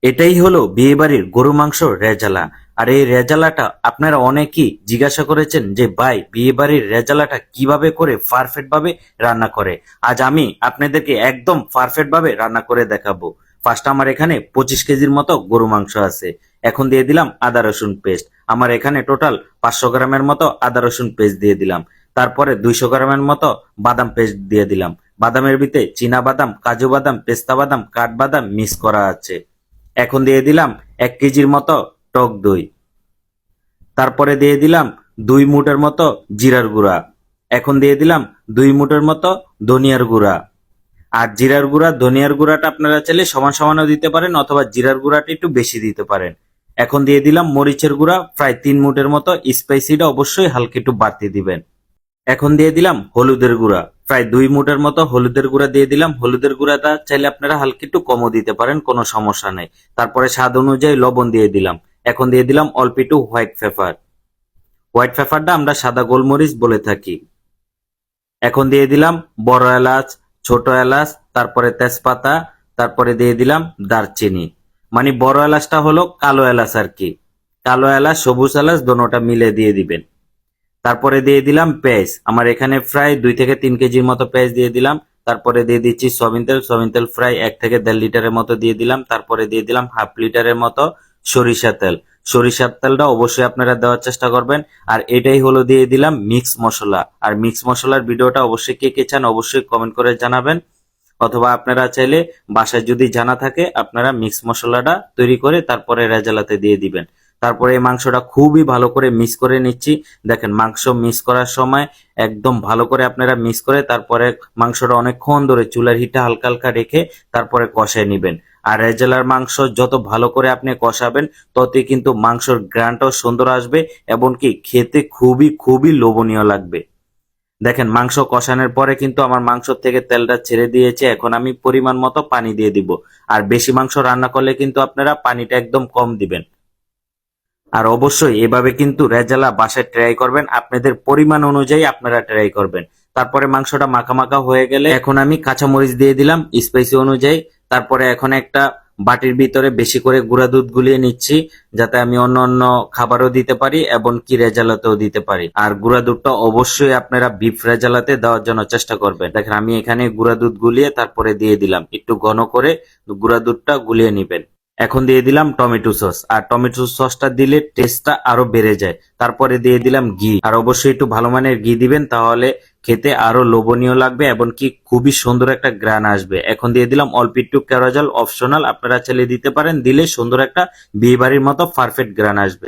এটাই হলো বিয়েবাড়ির গরু মাংস রেজালা। আর এই রেজালাটা আপনারা অনেকেই জিজ্ঞাসা করেছেন যে ভাই বিয়েবাড়ির রেজালাটা কিভাবে করে পারফেক্ট ভাবে রান্না করে। আজ আমি আপনাদেরকে একদম পারফেক্ট ভাবে রান্না করে দেখাবো। ফার্স্ট আমার এখানে 25 কেজির মতো গরু মাংস আছে। এখন দিয়ে দিলাম আদা রসুন পেস্ট। আমার এখানে টোটাল 500 গ্রামের মতো আদা রসুন পেস্ট দিয়ে দিলাম। তারপরে 200 গ্রামের মতো বাদাম পেস্ট দিয়ে দিলাম। বাদামের ভিতরে চীনা বাদাম, কাজু বাদাম, পেস্তা বাদাম, কাঠবাদাম মিক্স করা আছে। এখন দিয়ে দিলাম 1 কেজির মতো টক দই। তারপরে দিয়ে দিলাম 2 মুঠের মতো জিরার গুঁড়া। এখন দিয়ে দিলাম 2 মুঠের মতো ধনিয়ার গুঁড়া। আর জিরার গুঁড়া ধনিয়ার গুঁড়াটা আপনারা চাইলে সমান সমানও দিতে পারেন অথবা জিরার গুঁড়াটা একটু বেশি দিতে পারেন। এখন দিয়ে দিলাম মরিচের গুঁড়া প্রায় 3 মুঠের মতো। স্পাইসিটা অবশ্যই হালকা একটু বাড়তি দিবেন। এখন দিয়ে দিলাম হলুদের গুঁড়া প্রায় 2 মুঠের মতো হলুদের গুঁড়া দিয়ে দিলাম। হলুদের গুঁড়াটা চাইলে আপনারা হালকা একটু কমও দিতে পারেন, কোনো সমস্যা নেই। তারপরে স্বাদ অনুযায়ী লবণ দিয়ে দিলাম। এখন দিয়ে দিলাম অল্প একটু হোয়াইট পেপার। হোয়াইট পেপারটা আমরা সাদা গোলমরিচ বলে থাকি। এখন দিয়ে দিলাম বড় এলাচ, ছোট এলাচ, তারপরে তেজপাতা, তারপরে দিয়ে দিলাম দারচিনি। মানে বড় এলাচটা হলো কালো এলাচ আর কি। কালো এলাচ সবুজ এলাচ দোনোটা মিলে দিয়ে দিবেন। তারপরে দিয়ে দিলাম পেঁয়াজ। আমার এখানে প্রায় 2 থেকে 3 কেজির মতো পেঁয়াজ দিয়ে দিলাম। তারপরে দিয়ে দিচ্ছি সয়াবিন তেল। সয়াবিন তেল প্রায় 1 থেকে 1.5 লিটারের মতো দিয়ে দিলাম। তারপরে দিয়ে দিলাম হাফ লিটারের মতো সরিষা তেল। সরিষার তেলটা অবশ্যই আপনারা দেওয়ার চেষ্টা করবেন। আর এটাই হলো দিয়ে দিলাম মিক্স মশলা। আর মিক্স মশলার ভিডিওটা অবশ্যই কে কে চান অবশ্যই কমেন্ট করে জানাবেন। অথবা আপনারা চাইলে বাসায় যদি জানা থাকে আপনারা মিক্স মশলাটা তৈরি করে তারপরে রেজালাতে দিয়ে দিবেন। তারপরে এই মাংসটা খুবই ভালো করে মিক্স করে নিচ্ছি। দেখেন মাংস মিক্স করার সময় একদম ভালো করে আপনারা মিক্স করে তারপরে মাংসটা অনেকক্ষণ ধরে চুলার হিটে হালকা হালকা রেখে তারপরে কষায় নিবেন। আর রেজালার মাংস যত ভালো করে আপনি কষাবেন ততই কিন্তু মাংসর গ্রানটাও সুন্দর আসবে এবং কি খেতে খুবই খুবই লোভনীয় লাগবে। দেখেন মাংস কষানোর পরে কিন্তু আমার মাংস থেকে তেলটা ছেড়ে দিয়েছে। এখন আমি পরিমাণ মতো পানি দিয়ে দিব। আর বেশি মাংস রান্না করলে কিন্তু আপনারা পানিটা একদম কম দিবেন। আর অবশ্যই এভাবে কিন্তু রেজালা বাসায় ট্রাই করবেন, আপনাদের পরিমাণ অনুযায়ী আপনারা ট্রাই করবেন। তারপরে মাংসটা মাখা মাখা হয়ে গেলে এখন আমি কাঁচামরিচ দিয়ে দিলাম স্পাইসি অনুযায়ী। তারপরে এখন একটা বাটির ভিতরে বেশি করে গুঁড়া দুধ গুলিয়ে নিচ্ছি, যাতে আমি অন্য অন্য খাবারও দিতে পারি এবং কি রেজালাতেও দিতে পারি। আর গুঁড়া দুধটা অবশ্যই আপনারা বিফ রেজালাতে দেওয়ার জন্য চেষ্টা করবেন। দেখেন আমি এখানে গুঁড়া দুধ গুলিয়ে তারপরে দিয়ে দিলাম। একটু ঘন করে গুঁড়া দুধটা গুলিয়ে নিবেন। এখন দিয়ে দিলাম টমেটো সস। আর টমেটো সসটা দিলে টেস্টটা আরো বেড়ে যায়। তারপরে দিয়ে দিলাম ঘি। আর অবশ্যই একটু ভালো মানের ঘি দিবেন, তাহলে খেতে আরো লোভনীয় লাগবে এবং কি খুবই সুন্দর একটা গ্রান আসবে। এখন দিয়ে দিলাম অল্প একটু কেরোজল, অপশনাল, আপনারা চাইলে দিতে পারেন। দিলে সুন্দর একটা বিয়ে বাড়ির মতো পারফেক্ট গ্রান আসবে।